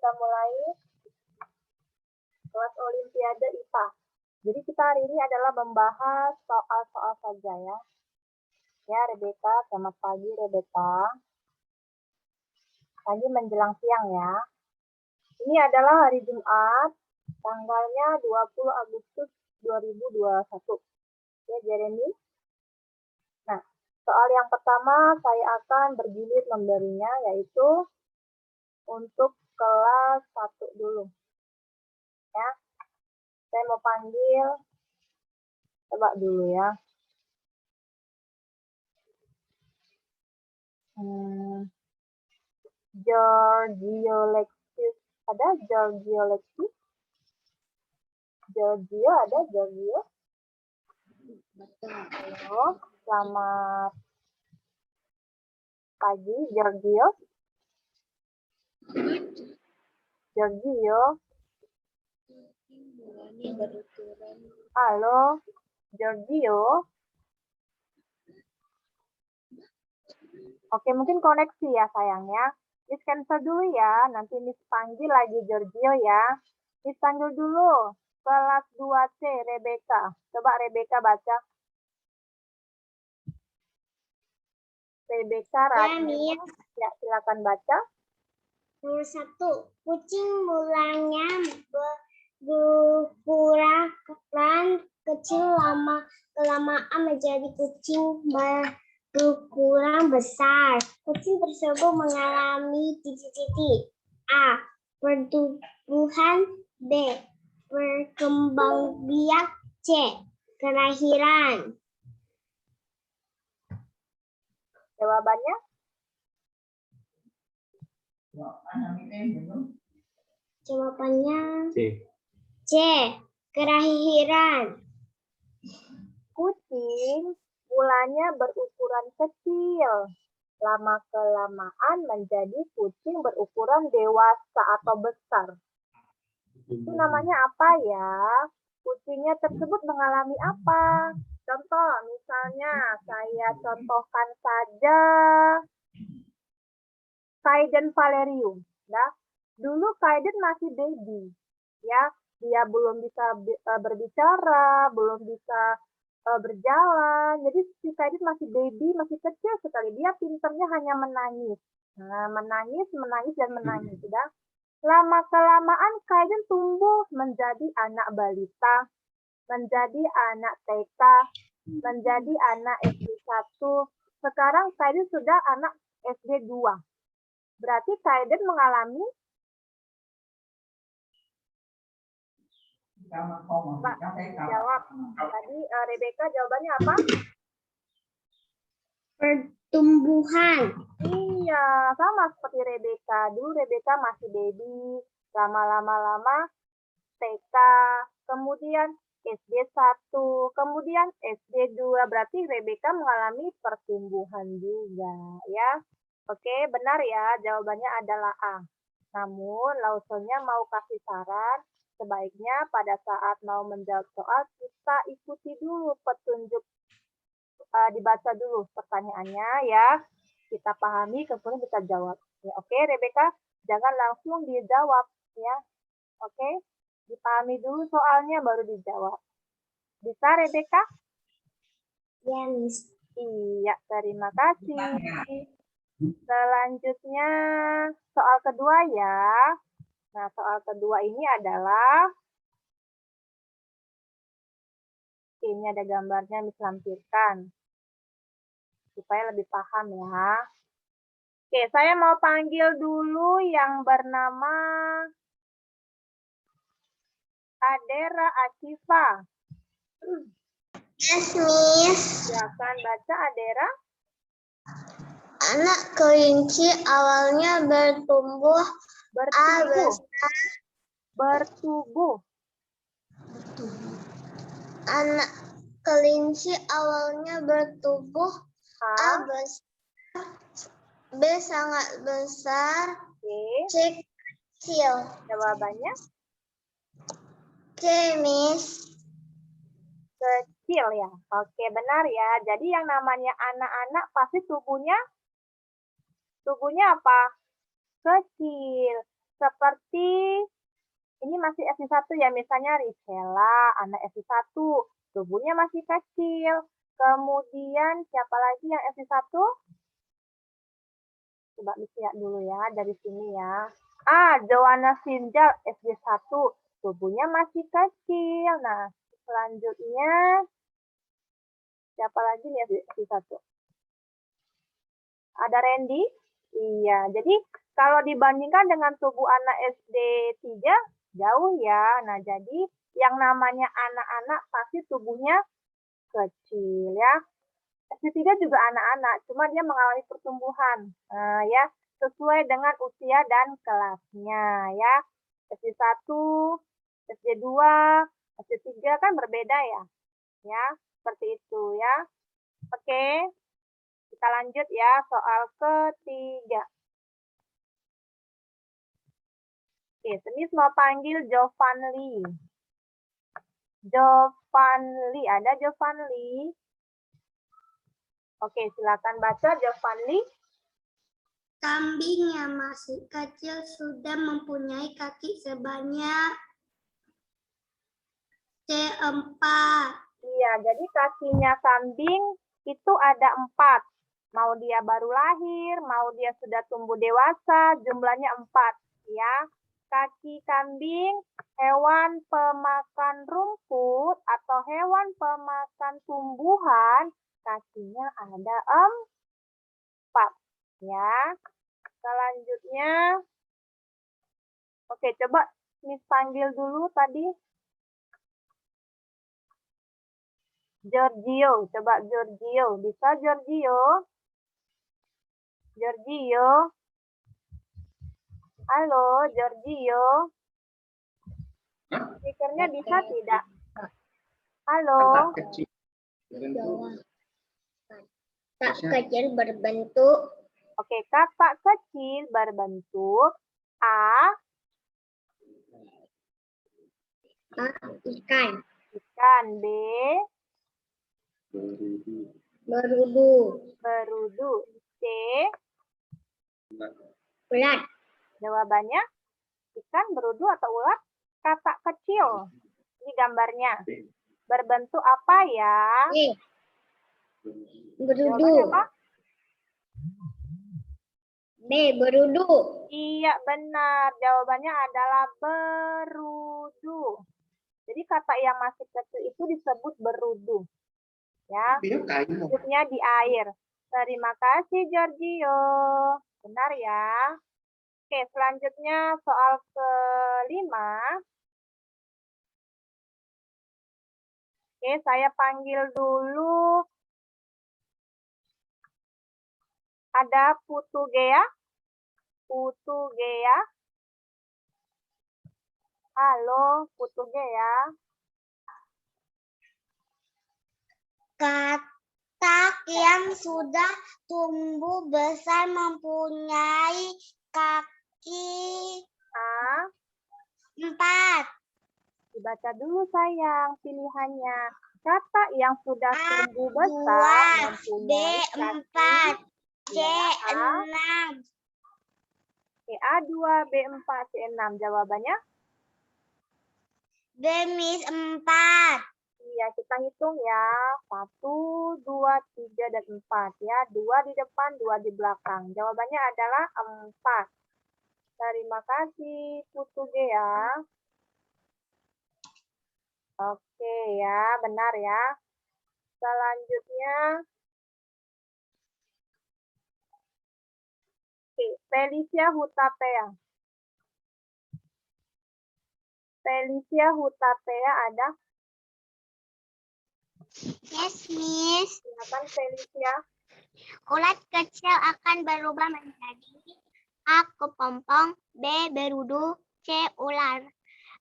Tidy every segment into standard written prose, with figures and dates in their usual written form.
kita mulai kelas Olimpiade IPA. Jadi kita hari ini adalah membahas soal-soal saja ya. Ya, Rebecca, selamat pagi Rebecca. Pagi menjelang siang ya. Ini adalah hari Jumat, tanggalnya 20 Agustus 2021. Ya, Jeremy. Nah, soal yang pertama saya akan bergilir memberinya, yaitu untuk kelas 1 dulu. Ya, saya mau panggil, coba dulu ya. Giorgio Lexis, ada Giorgio Lexis? Giorgio ada Giorgio? Halo, selamat pagi Giorgio. Giorgio. Halo, Giorgio. Oke, mungkin koneksi ya sayangnya. Miss cancel dulu ya, nanti Miss panggil lagi Giorgio ya. Miss panggil dulu, kelas 2C Rebecca. Coba Rebecca baca. Rebecca, ya, silakan baca. Nomor 1, kucing mulanya berukuran kecil, lama-kelamaan menjadi kucing berukuran besar. Kucing tersebut mengalami titik-titik. A. Pertumbuhan. B. Berkembangbiak. C. Kelahiran. Jawabannya? Jawabannya C. Kelahiran. Kucing mulanya berukuran kecil. Lama-kelamaan menjadi kucing berukuran dewasa atau besar. Itu namanya apa ya? Kucingnya tersebut mengalami apa? Contoh, misalnya saya contohkan saja Kaiden Valerium. Ya. Dulu Kaiden masih baby. Ya, dia belum bisa berbicara, belum bisa berjalan. Jadi si Kaiden masih baby, masih kecil sekali. Dia pinternya hanya menangis. Nah, menangis, dan menangis. Sudah. Lama-kelamaan Kaiden tumbuh menjadi anak balita, menjadi anak TK, menjadi anak SD 1. Sekarang Kaiden sudah anak SD 2. Berarti Kaiden mengalami Pak, jawab. Tadi Rebecca jawabannya apa? Pertumbuhan. Iya, sama seperti Rebecca. Dulu Rebecca masih baby, lama-lama TK, kemudian SD 1, kemudian SD 2. Berarti Rebecca mengalami pertumbuhan juga, ya. Oke, benar ya, jawabannya adalah A. Namun, Lawsonnya mau kasih saran, sebaiknya pada saat mau menjawab soal, kita ikuti dulu petunjuk, dibaca dulu pertanyaannya ya. Kita pahami, kemudian kita jawab. Ya, oke, Rebecca, jangan langsung dijawab ya. Oke, dipahami dulu soalnya baru dijawab. Bisa, Rebecca? Ya, Miss. Iya, terima kasih. Selanjutnya, soal kedua ya. Nah, soal kedua ini adalah, ini ada gambarnya Miss lampirkan. Supaya lebih paham ya. Oke, saya mau panggil dulu yang bernama Adera Asifa. Yes, Miss. Silakan baca, Adera. Anak kelinci awalnya bertumbuh. Bertubuh. Anak kelinci awalnya bertubuh. A besar. B sangat besar. C kecil. Jawabannya? C, Miss. Kecil ya. Oke, benar ya. Jadi yang namanya anak-anak pasti tubuhnya apa? Kecil. Seperti ini masih SD1 ya, misalnya Risela, anak SD1, tubuhnya masih kecil. Kemudian siapa lagi yang SD1? Coba lihat dulu ya, dari sini ya. Joanna Sinjal, SD1, tubuhnya masih kecil. Nah, selanjutnya, siapa lagi nih SD1? Ada Randy? Iya, jadi kalau dibandingkan dengan tubuh anak SD 3, jauh ya. Nah, jadi yang namanya anak-anak pasti tubuhnya kecil ya. SD3 juga anak-anak, cuma dia mengalami pertumbuhan. Nah, ya, sesuai dengan usia dan kelasnya ya. SD1, SD2, SD3 kan berbeda ya. Ya, seperti itu ya. Oke, kita lanjut ya soal ketiga. Oke, Semis mau panggil Jovanli. Jovanli, ada Jovanli? Oke, silakan baca Jovanli. Kambing yang masih kecil sudah mempunyai kaki sebanyak C4. Iya, jadi kakinya kambing itu ada 4. Mau dia baru lahir, mau dia sudah tumbuh dewasa, jumlahnya 4. Ya, kaki kambing, hewan pemakan rumput atau hewan pemakan tumbuhan, kakinya ada 4. Ya, selanjutnya, oke, coba Miss panggil dulu tadi. Giorgio, coba Giorgio. Bisa Giorgio? Giorgio? Halo, Giorgio? Speakernya bisa tidak? Halo? Tak kecil berbentuk Oke, kakak kecil berbentuk A, ikan, ikan, B, berudu, berudu, C, ulat, jawabannya ikan, berudu, atau ulat? Kakak kecil. Ini gambarnya. Berbentuk apa ya? berudu, Jawabannya apa? B, berudu. Iya, benar. Jawabannya adalah berudu. Jadi kata yang masih kecil itu disebut berudu. Ya, hidupnya di air. Terima kasih, Giorgio. Benar ya. Oke, selanjutnya soal kelima. Oke, saya panggil dulu. Ada Putu Gea. Putu Gea. Halo, Putu Gea. Katak yang sudah tumbuh besar mempunyai kaki 4. Dibaca dulu sayang pilihannya. Kata yang sudah tumbuh besar mempunyai B4, C6. A2, B4, C6. Jawabannya? B, Miss 4. Iya, kita hitung ya. 1, 2, 3, dan 4 ya. 2 di depan, 2 di belakang. Jawabannya adalah 4. Terima kasih, Putu ya. Oke ya, benar ya. Selanjutnya, Felicia Hutapea. Felicia Hutapea ada? Yes, Miss. Silakan Felicia. Ulat kecil akan berubah menjadi A, kepompong, B, berudu, C, ular.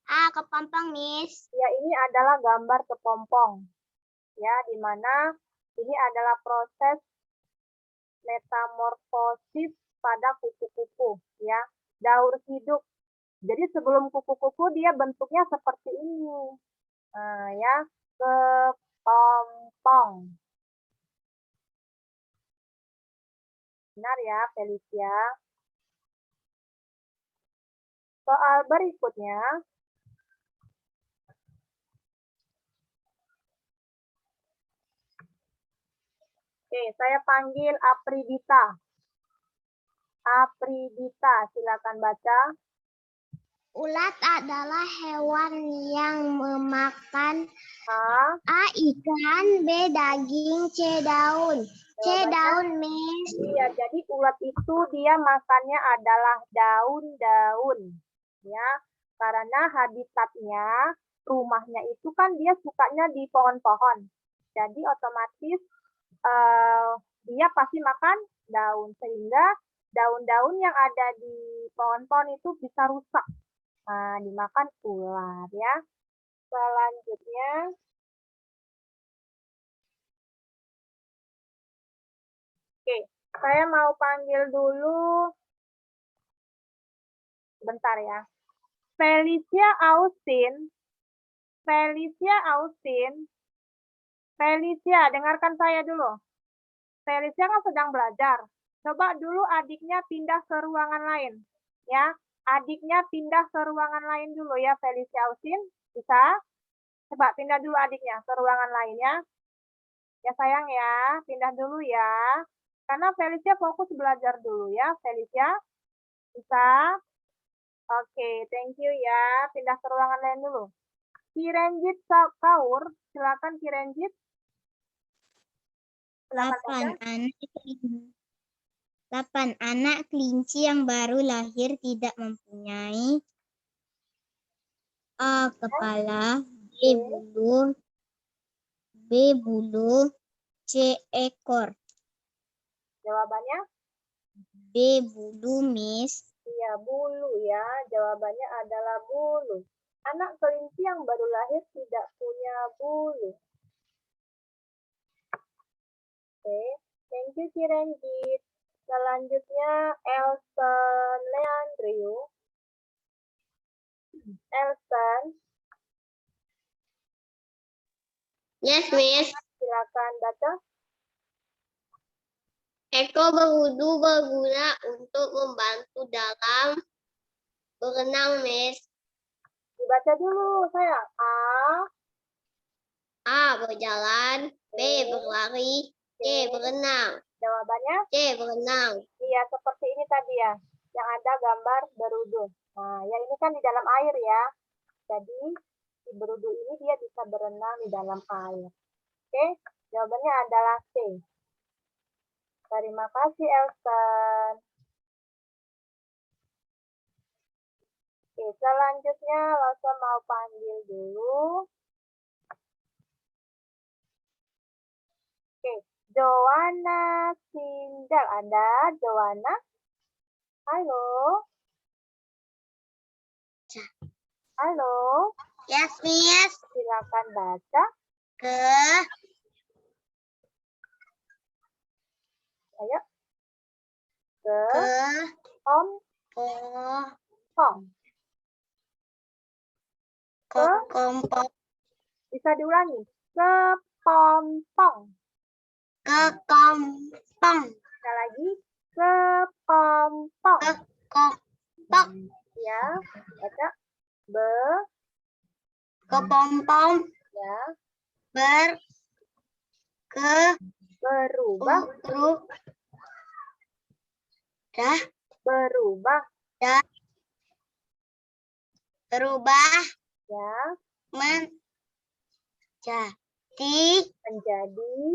A, kepompong, Miss. Ya, ini adalah gambar kepompong. Ya, di mana ini adalah proses metamorfosis pada kupu-kupu, ya. Daur hidup. Jadi sebelum kupu-kupu dia bentuknya seperti ini. Nah, ya, kepompong. Benar ya, Felicia? Soal berikutnya. Oke, saya panggil Apridita. Apridita, silakan baca. Ulat adalah hewan yang memakan A. Ikan, B. Daging, C. Daun. C. Jawabannya? Daun, Miss. Iya, jadi ulat itu dia makannya adalah daun-daun. Ya, karena habitatnya, rumahnya itu kan dia sukanya di pohon-pohon. Jadi otomatis dia pasti makan daun, sehingga daun-daun yang ada di pohon-pohon itu bisa rusak. Nah, dimakan ulat ya. Selanjutnya, oke, saya mau panggil dulu, bentar ya. Felicia Austin. Felicia Austin. Felicia, dengarkan saya dulu. Felicia kan sedang belajar. Coba dulu adiknya pindah ke ruangan lain. Ya, adiknya pindah ke ruangan lain dulu ya, Felicia Austin. Bisa? Coba pindah dulu adiknya ke ruangan lainnya. Ya sayang ya, pindah dulu ya. Karena Felicia fokus belajar dulu ya, Felicia. Bisa? Oke, thank you ya. Pindah ke ruangan lain dulu. Kirenjit Kaur, silakan Kirenjit. 8 anak kelinci yang baru lahir tidak mempunyai A. Kepala, B. Bulu, C. Ekor. Jawabannya? B. Bulu, Miss. Iya, bulu ya. Jawabannya adalah bulu. Anak kelinci yang baru lahir tidak punya bulu. Oke, thank you Kirenjit. Selanjutnya Elson Leandriu. Elson. Yes, Miss. Silakan baca. Eko berwudu berguna untuk membantu dalam berenang, Miss. Dibaca dulu sayang. A. Berjalan, B. Berlari, C. Berenang. Jawabannya? C. Berenang. Iya, seperti ini tadi ya. Yang ada gambar berudu. Nah, yang ini kan di dalam air ya. Jadi, si berudu ini dia bisa berenang di dalam air. Oke, jawabannya adalah C. Terima kasih, Elson. Oke, selanjutnya Lasa mau panggil dulu. Oke, Joanna Sindel. Ada Joanna? Halo? Halo? Yes, Miss. Silakan baca. Ayo. Kepompong. Bisa diulangi. Kepompong. Kepompong. Sekali lagi. Kepompong. Kepompong. Ya, baca. Kepompong. Ya. Berubah. Berubah. Ya. Menjadi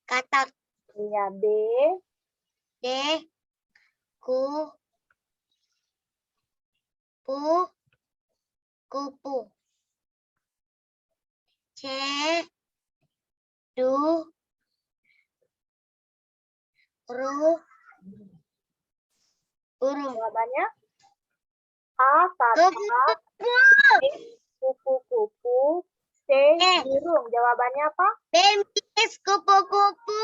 Katak. ya, B. Kupu. C. Burung. Jawabannya A. Katak. B. Kupu-kupu. C. Burung. Jawabannya apa? B. Miss, kupu-kupu.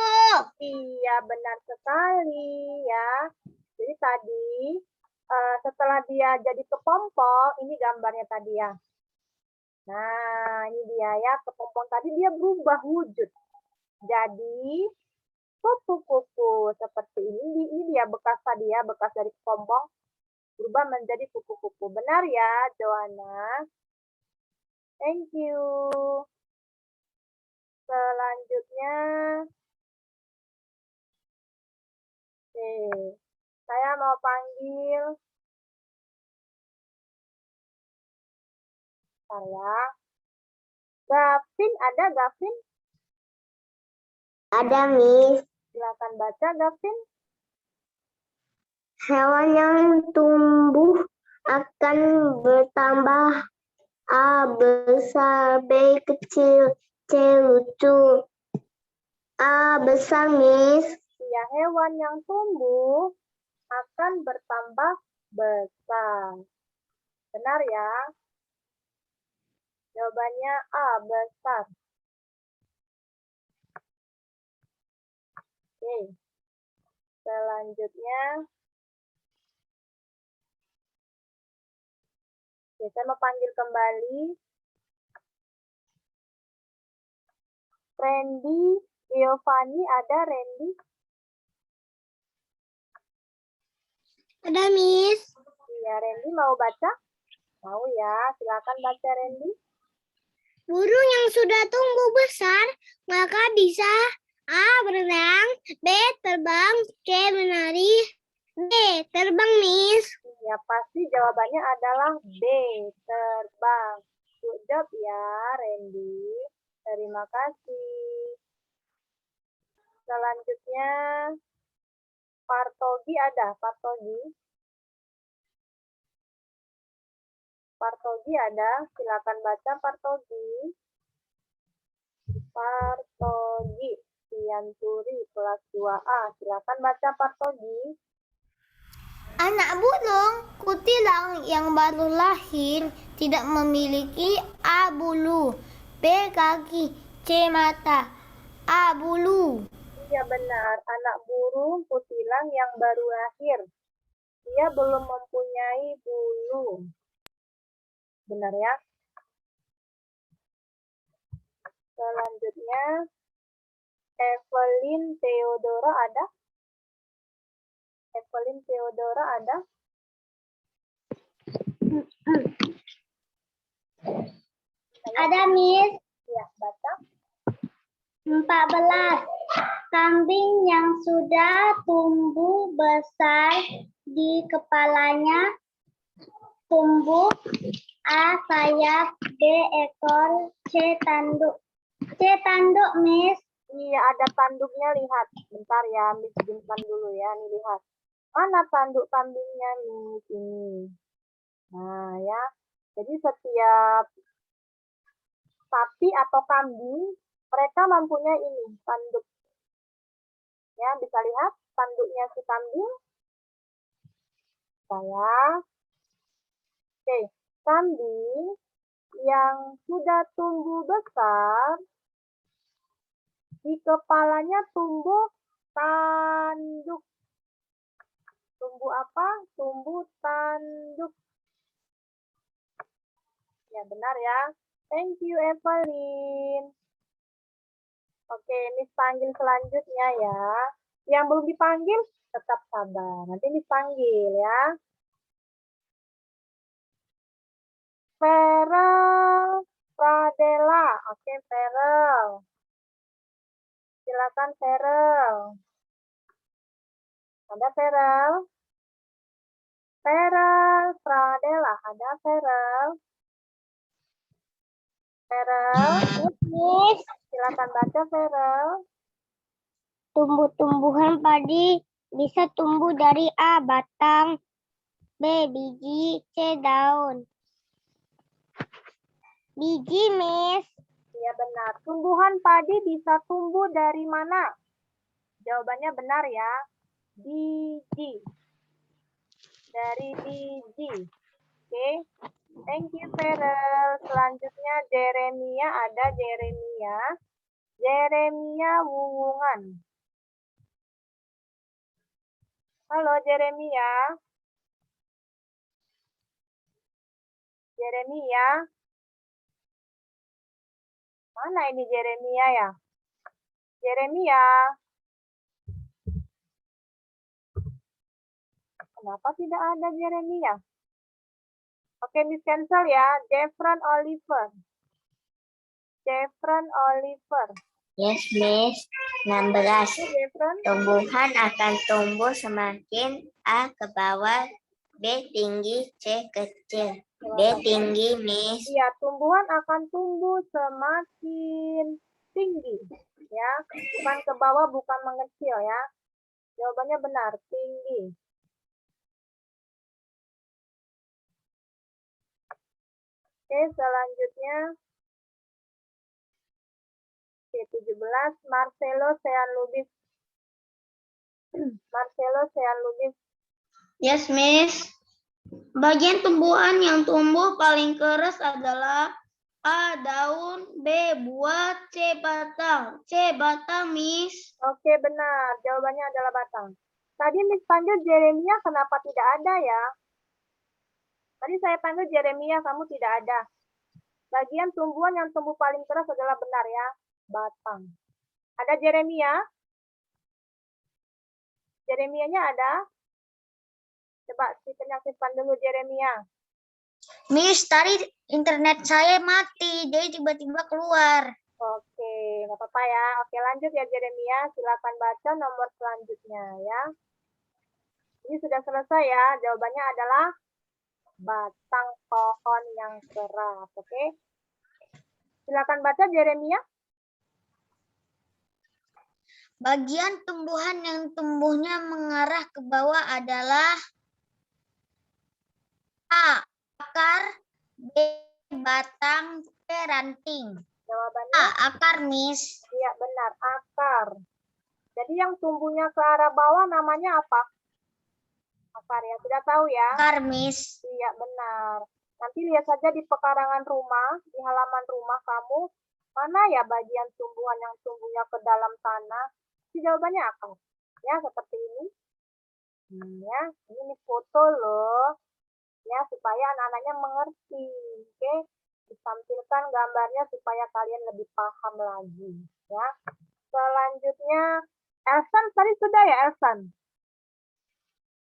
Iya, benar sekali ya. Jadi tadi setelah dia jadi kepompong, ini gambarnya tadi ya. Nah, ini dia ya, kepompong tadi dia berubah wujud. Jadi kupu-kupu. Seperti ini. Ini dia bekas tadi ya, bekas dari kepompong berubah menjadi kupu-kupu. Benar ya, Joanna? Thank you. Selanjutnya, oke, saya mau panggil, bentar ya. Gavin, ada Gavin? Ada, Miss. Silakan baca, Gavin. Hewan yang tumbuh akan bertambah. A besar, B kecil, C lucu. A besar, Miss. Ya, hewan yang tumbuh akan bertambah besar. Benar ya? Jawabannya A, besar. Oke. Selanjutnya, oke, saya mau panggil kembali Randy, Giovanni, ada Randy? Ada, Miss. Iya, Randy mau baca? Mau ya, silakan baca Randy. Burung yang sudah tumbuh besar, maka bisa A. berenang, B. terbang, C. menari, D. terbang, Miss. Ya, pasti jawabannya adalah B, terbang. Good job ya, Randy. Terima kasih. Selanjutnya, Partogi ada, Partogi. Partogi ada, silakan baca Partogi. Partogi, Sianturi, kelas 2A. Silakan baca Partogi. Anak burung kutilang yang baru lahir tidak memiliki A. bulu, B. kaki, C. mata. A. bulu. Ya benar, anak burung kutilang yang baru lahir. Dia belum mempunyai bulu. Benar ya? Selanjutnya, Evelyn Theodora ada? Evelyn Theodora ada? Ada, Miss. Ya, baca. 14. Kambing yang sudah tumbuh besar di kepalanya tumbuh A. sayap, B. ekor, C. tanduk. C. tanduk, Miss. Iya, ada tanduknya, lihat. Bentar ya, Miss bintang dulu ya. Nih, lihat. Mana tanduk kambingnya nih? Sini. Nah, ya. Jadi setiap sapi atau kambing, mereka mempunyai ini, tanduk. Ya, bisa lihat tanduknya si kambing. Saya. Oke, kambing yang sudah tumbuh besar, di kepalanya tumbuh tanduk. Tumbuh apa? Tumbuh tanduk. Ya, benar ya. Thank you, Evelyn. Oke, ini panggil selanjutnya ya. Yang belum dipanggil, tetap sabar. Nanti dipanggil ya. Ferel Pradela. Oke, Ferel. Silakan, Ferel. Ada Ferel? Ferel Pradela. Ada Ferel? Ferel? Miss. Silakan baca, Ferel. Tumbuh-tumbuhan padi bisa tumbuh dari A. batang, B. biji, C. daun. Biji, Miss. Iya benar. Tumbuhan padi bisa tumbuh dari mana? Jawabannya benar ya. Biji. Dari biji. Oke. Thank you, Ferel. Selanjutnya Jeremia. Ada Jeremia. Jeremia Wuwungan. Halo Jeremia. Jeremia. Mana ini Jeremia ya? Jeremia. Kenapa tidak ada Jeremia? Oke, Miss cancel ya. Jeffron Oliver. Jeffron Oliver. Yes, Miss. 16. Oke, Jeffron. Tumbuhan akan tumbuh semakin A ke bawah, B tinggi, C kecil. D tinggi, Miss. Iya, tumbuhan akan tumbuh semakin tinggi. Ya, bukan ke bawah, bukan mengecil ya. Jawabannya benar, tinggi. Oke, selanjutnya. Oke, 17. Marcelo Sean Lubis. Marcelo Sean Lubis. Yes, Miss. Bagian tumbuhan yang tumbuh paling keras adalah A. Daun, B. Buah, C. Batang. C. Batang, Miss. Oke, benar. Jawabannya adalah batang. Tadi Miss panggil Jeremia, kenapa tidak ada ya? Tadi saya panggil Jeremia, kamu tidak ada. Bagian tumbuhan yang tumbuh paling keras adalah benar ya, batang. Ada Jeremia? Jeremianya ada? Coba simpan dulu Jeremia. Miss, tadi internet saya mati, jadi tiba-tiba keluar. Oke, nggak apa-apa ya. Oke, lanjut ya Jeremia. Silakan baca nomor selanjutnya ya. Ini sudah selesai ya. Jawabannya adalah batang pohon yang keras. Oke. Silakan baca Jeremia. Bagian tumbuhan yang tumbuhnya mengarah ke bawah adalah A. Akar, B. Batang, C. Ranting. Jawabannya A. Akar, Miss. iya benar, akar. Jadi yang tumbuhnya ke arah bawah namanya apa? Akar ya, sudah tahu ya? Akar, Miss. Iya benar. Nanti lihat saja di pekarangan rumah, di halaman rumah kamu, mana ya bagian tumbuhan yang tumbuhnya ke dalam tanah? Jawabannya akar. Ya, seperti ini. Ya, ini foto loh. Ya, supaya anak-anaknya mengerti. Oke, ditampilkan gambarnya supaya kalian lebih paham lagi. Ya, selanjutnya Elsan tadi sudah ya Elsan?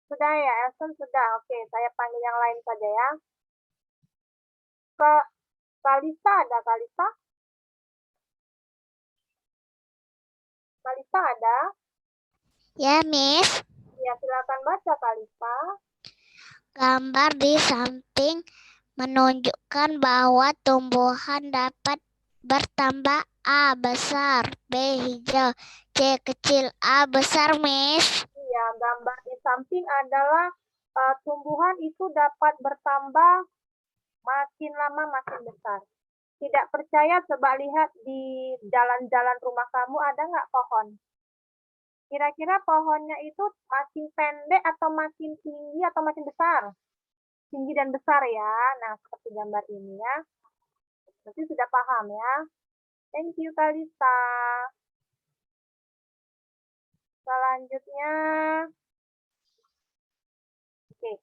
Sudah ya Elsan sudah. Oke, saya panggil yang lain saja ya. Ke Kalista ada Kalista? Kalista ada? Ya, Miss. Ya, silakan baca Kalista. Gambar di samping menunjukkan bahwa tumbuhan dapat bertambah A besar, B hijau, C kecil, A besar, Miss. Iya, gambar di samping adalah tumbuhan itu dapat bertambah makin lama makin besar. Tidak percaya, coba lihat di jalan-jalan rumah kamu ada nggak pohon? Kira-kira pohonnya itu makin pendek atau makin tinggi atau makin besar? Tinggi dan besar ya. Nah, seperti gambar ini ya. Berarti sudah paham ya. Thank you, Kalista. Selanjutnya, oke,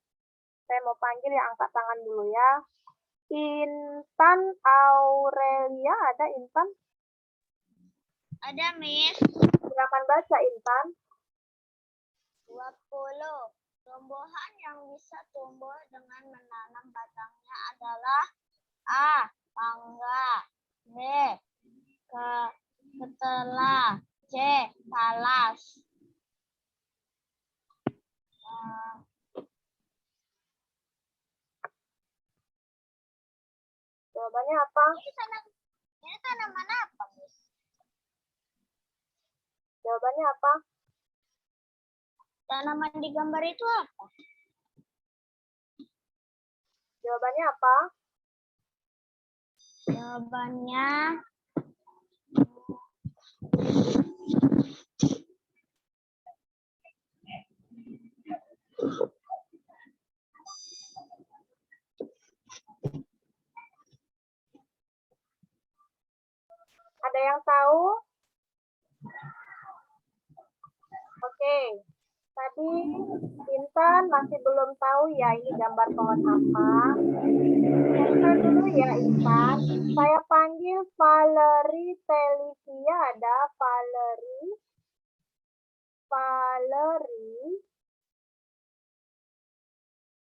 saya mau panggil yang angkat tangan dulu ya. Intan Aurelia, ada Intan? Ada, Miss. Silakan baca Intan. 20. Tumbuhan yang bisa tumbuh dengan menanam batangnya adalah A. Mangga, B. Ketela, C. Talas. Jawabannya apa? Ini tanaman apa, Miss? Jawabannya apa? Tanaman di gambar itu apa? Jawabannya apa? Jawabannya Ada yang tahu? Oke. Tadi Intan masih belum tahu ya ini gambar pohon apa. Cancel dulu ya Intan. Saya panggil Valerie Televia, ada Valerie. Valerie.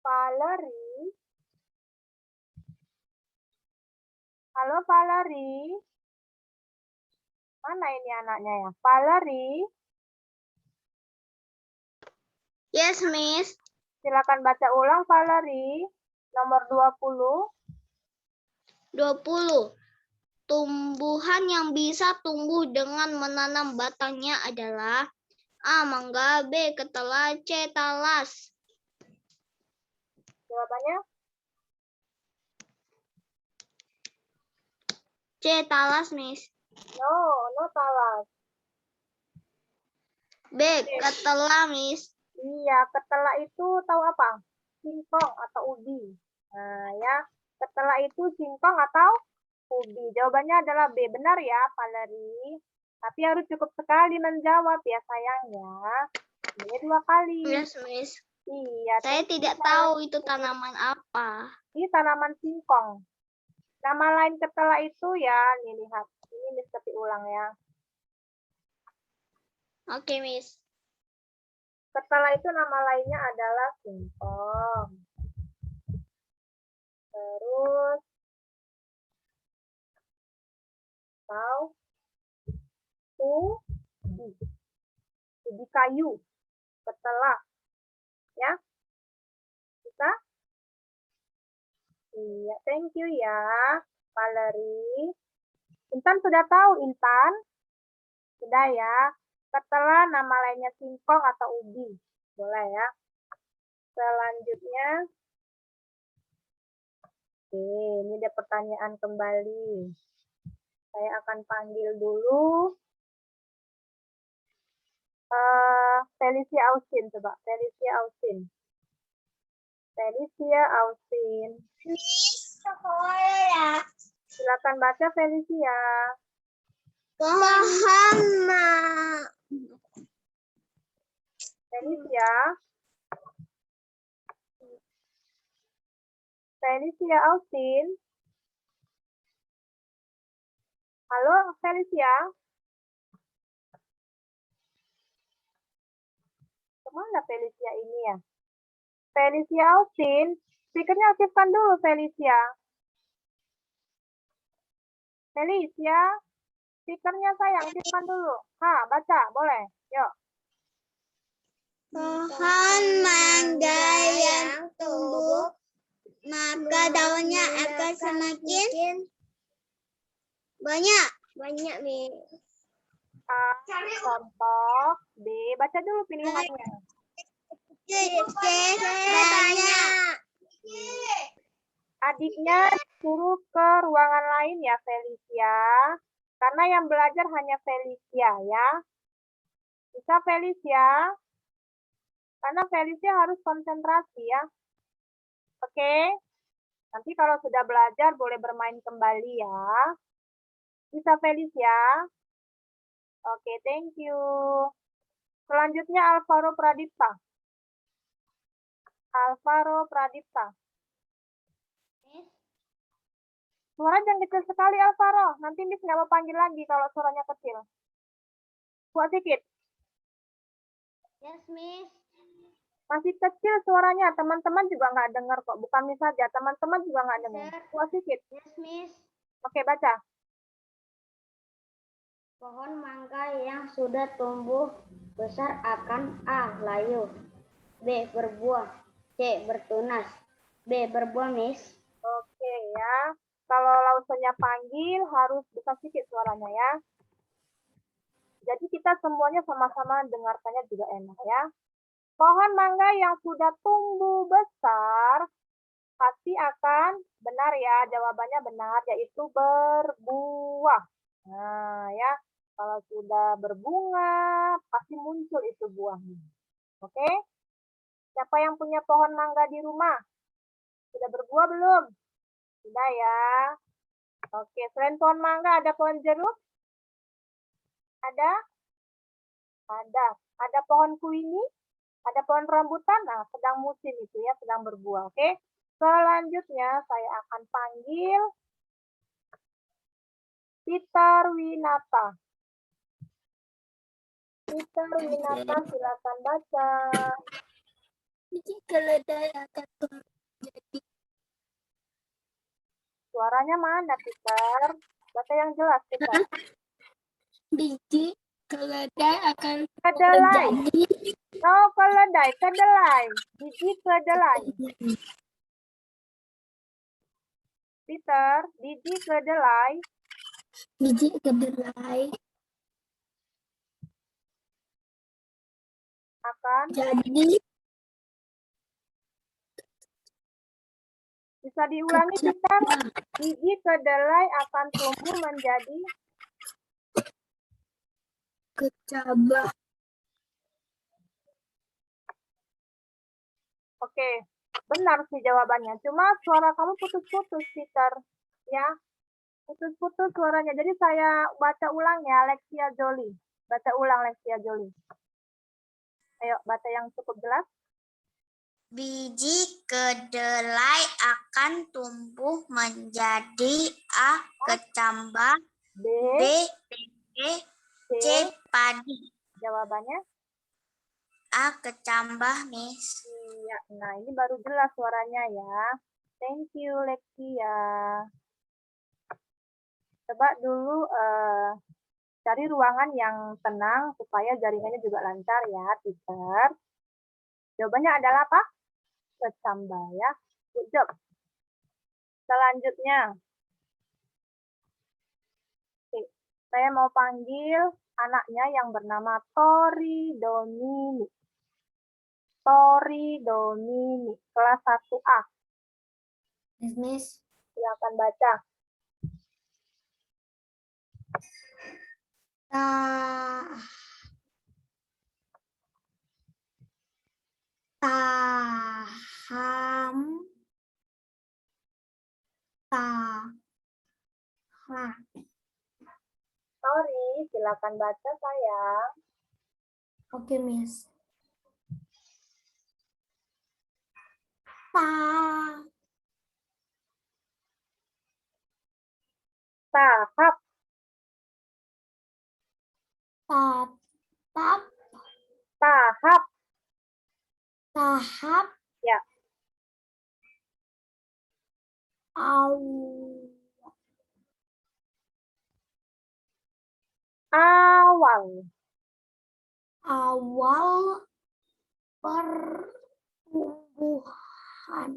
Valerie. Halo Valerie. Mana ini anaknya ya? Valerie. Yes, Miss. Silakan baca ulang Valerie. Nomor 20. 20. Tumbuhan yang bisa tumbuh dengan menanam batangnya adalah A. Mangga, B. Ketela, C. Talas. Jawabannya? C. Talas, Miss. No talas. B. Ketela, Miss. Iya, ketela itu tahu apa? Singkong atau ubi. Nah, ya. Ketela itu singkong atau ubi. Jawabannya adalah B. Benar ya, Valerie. Tapi harus cukup sekali menjawab ya, sayangnya. Ini 2 kali. Yes, Miss. Iya. Saya tidak tahu itu tanaman apa. Ini tanaman singkong. Nama lain ketela itu ya, nih lihat. Ini Miss ketik ulang ya. Oke, Miss. Ketela itu nama lainnya adalah singkong. Terus tahu ubi kayu, ketela, ya bisa? Iya, thank you ya, Valerie. Intan sudah tahu, Intan? Sudah ya. Ketela nama lainnya singkong atau ubi, boleh ya. Selanjutnya, oke, ini ada pertanyaan kembali. Saya akan panggil dulu Felicia Austin, coba. Felicia Austin. Felicia Austin. Miss, sekolah. Silakan baca Felicia. Pohon Felicia. Felicia Austin. Halo Felicia. Kemana Felicia ini ya? Felicia Austin. Speakernya aktifkan dulu Felicia. Felicia. Speakernya sayang aktifkan dulu. Baca boleh. Yuk. pohon mangga yang tumbuh, maka daunnya akan semakin banyak. Banyak, Miss. A. Contoh. B. Baca dulu pilihannya. Banyak. Adiknya suruh ke ruangan lain ya Felicia. Karena yang belajar hanya Felicia ya. Bisa Felicia? Karena Felicia harus konsentrasi ya. Oke? Nanti kalau sudah belajar boleh bermain kembali ya. Bisa Felicia? Oke, thank you. Selanjutnya Alvaro Pradipta. Alvaro Pradipta. Suara jangan kecil sekali Alvaro. Nanti Miss nggak mau panggil lagi kalau suaranya kecil. Buat sedikit. Yes, Miss. Masih kecil suaranya. Teman-teman juga nggak dengar kok. Bukan Miss saja. Teman-teman juga nggak dengar. Buat sedikit. Yes, Miss. Oke, baca. Pohon mangga yang sudah tumbuh besar akan A. Layu, B. Berbuah, C. Bertunas, D. Berbuah, Miss. Oke ya. Kalau langsungnya panggil harus besar sedikit suaranya ya. Jadi kita semuanya sama-sama dengarkannya juga enak ya. Pohon mangga yang sudah tumbuh besar pasti akan benar ya. Jawabannya benar yaitu berbuah. Nah ya. Kalau sudah berbunga pasti muncul itu buahnya. Oke? Siapa yang punya pohon mangga di rumah? Sudah berbuah belum? Sudah ya. Oke, selain pohon mangga ada pohon jeruk? Ada? Ada. Ada pohon kuini? Ada pohon rambutan? Nah, sedang musim itu ya, sedang berbuah. Oke. Selanjutnya saya akan panggil Peter Winata. Peter Winata, silakan baca. Biji keledai akan tumbuh menjadi Suaranya mana, Peter? Baca yang jelas, Peter. biji keledai akan Kedelai. menjadi Oh, keledai, kedelai. Biji kedelai. Peter, biji kedelai biji kedelai akan jadi bisa diulangi, Peter. Biji kedelai akan tumbuh menjadi kecambah. Oke, benar sih jawabannya. Cuma suara kamu putus-putus, Peter. Ya, putus-putus suaranya. Jadi saya baca ulang ya, Lexia Jolie. Baca ulang, Lexia Jolie. Ayo, baca yang cukup jelas. Biji kedelai akan tumbuh menjadi A. Kecambah, B, B. Tempe, C, C. Padi. jawabannya. A. Kecambah, Miss. Iya, nah ini baru jelas suaranya ya. Thank you, Lexia. Coba dulu cari ruangan yang tenang supaya jaringannya juga lancar ya, Peter. Jawabannya adalah apa? Kecambah ya. Good job. Selanjutnya. Oke, saya mau panggil anaknya yang bernama Tori Domini. Tori Domini, kelas 1A. Miss, Silakan baca. taham Tori, silakan baca sayang. Oke, Miss. Tahap, Tahap tahap. tahap Ya, awal. awal pertumbuhan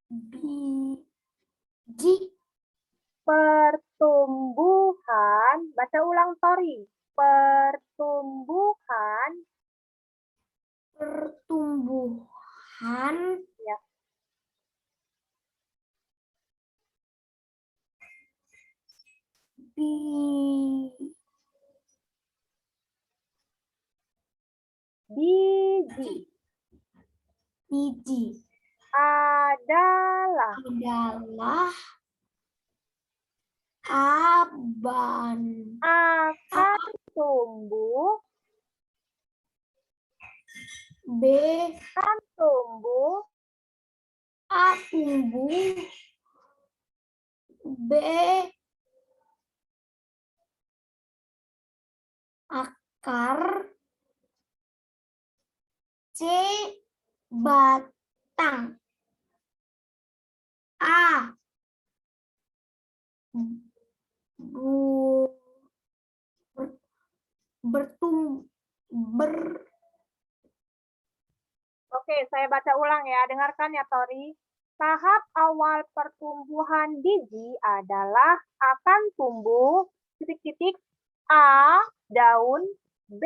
biji Pertumbuhan, baca ulang Tori. Pertumbuhan, ya, biji biji adalah adalah akan tumbuh, tumbuh tumbuh B akar C batang A bu, bertumbuh Oke, saya baca ulang ya. Dengarkan ya, Tori. Tahap awal pertumbuhan biji adalah akan tumbuh titik-titik A, daun, B,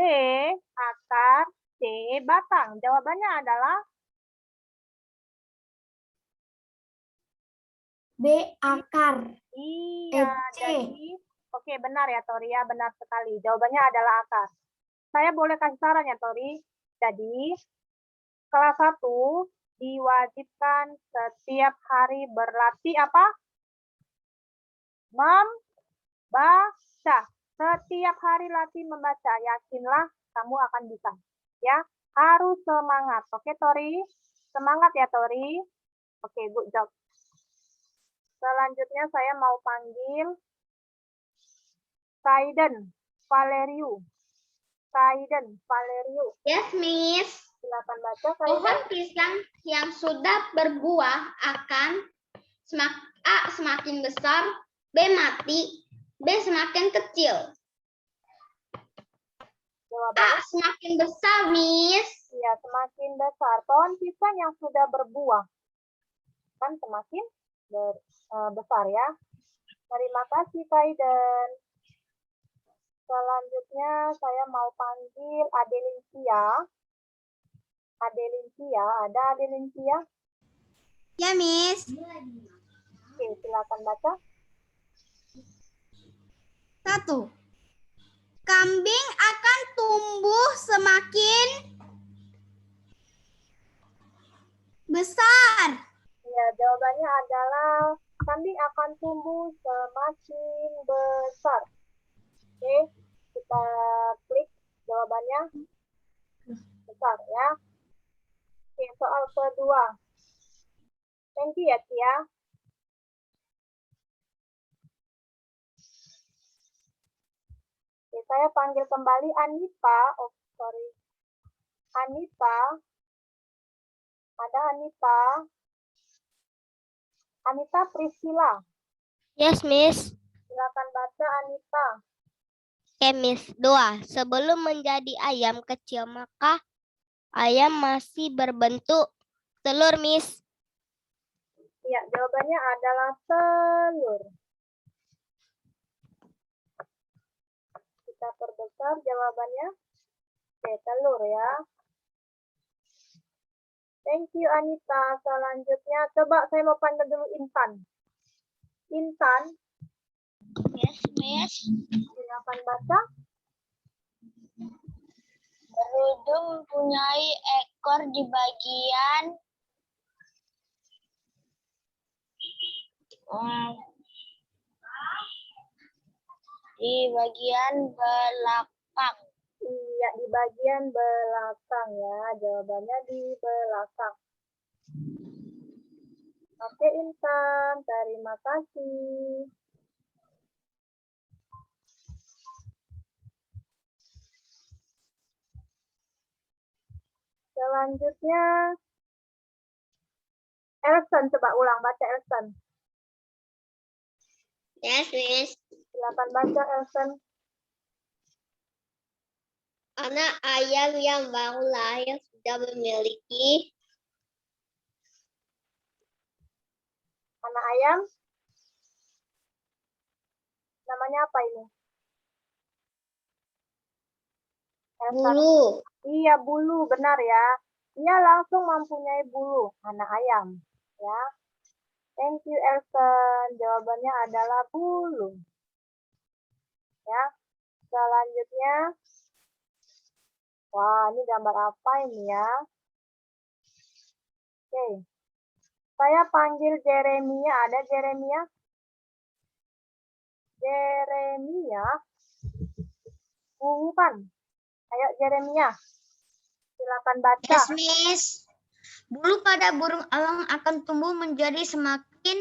akar, C, batang. Jawabannya adalah B akar iya. C. Jadi, oke benar ya, Tori ya. Benar sekali. Jawabannya adalah akar. Saya boleh kasih saran ya, Tori. Jadi, kelas 1 diwajibkan setiap hari berlatih apa? Membaca. Setiap hari latih membaca. Yakinlah kamu akan bisa. Ya, harus semangat. Oke, Tori? Semangat ya, Tori. Oke, good job. Selanjutnya saya mau panggil Kaiden Valeriu. Kaiden, Valerius. Yes, Miss. Silakan baca Kaiden. Pohon pisang yang sudah berbuah akan A. semakin besar, B. mati, B. semakin kecil. Jawabannya A. semakin besar, Miss. ya semakin besar. Pohon pisang yang sudah berbuah kan semakin besar ya. Terima kasih Kaiden. Selanjutnya saya mau panggil Adelintia. Adelintia, ada Adelintia? Ya, Miss. Oke, silakan baca. 1. Kambing akan tumbuh semakin besar. Ya, jawabannya adalah kambing akan tumbuh semakin besar. Oke, kita klik jawabannya besar ya. Oke, soal kedua. Thank you ya, Tia. Oke, saya panggil kembali Anita. Oh, sorry. Anita. Ada Anita. Anita Priscilla. Yes, Miss. Silakan baca Anita. Oke, Miss. 2. Sebelum menjadi ayam kecil, maka ayam masih berbentuk telur, Miss. Ya, jawabannya adalah telur. Kita perbesar jawabannya. Oke, telur ya. Thank you Anita. Selanjutnya coba saya mau panggil dulu Intan. Intan, Yes, Miss. silakan baca. Berujung mempunyai ekor di bagian belakang. Iya, di bagian belakang ya. Jawabannya di belakang. Oke Intan, terima kasih. Selanjutnya, Elson, coba ulang baca Elson. Yes, Miss. Silakan baca Elson. Anak ayam yang baru lahir sudah memiliki Anak ayam. Namanya apa ini? Elson. bulu. Iya, bulu, benar ya. Ia langsung mempunyai bulu, anak ayam. Ya. Thank you, Elson. Jawabannya adalah bulu. Ya. Selanjutnya. Wah, ini gambar apa ini ya? Oke. Saya panggil Jeremia. Ada Jeremia? Jeremia. Bukan. Ayo, Jeremia. Silakan baca. Yes, Miss. Bulu pada burung elang akan tumbuh menjadi semakin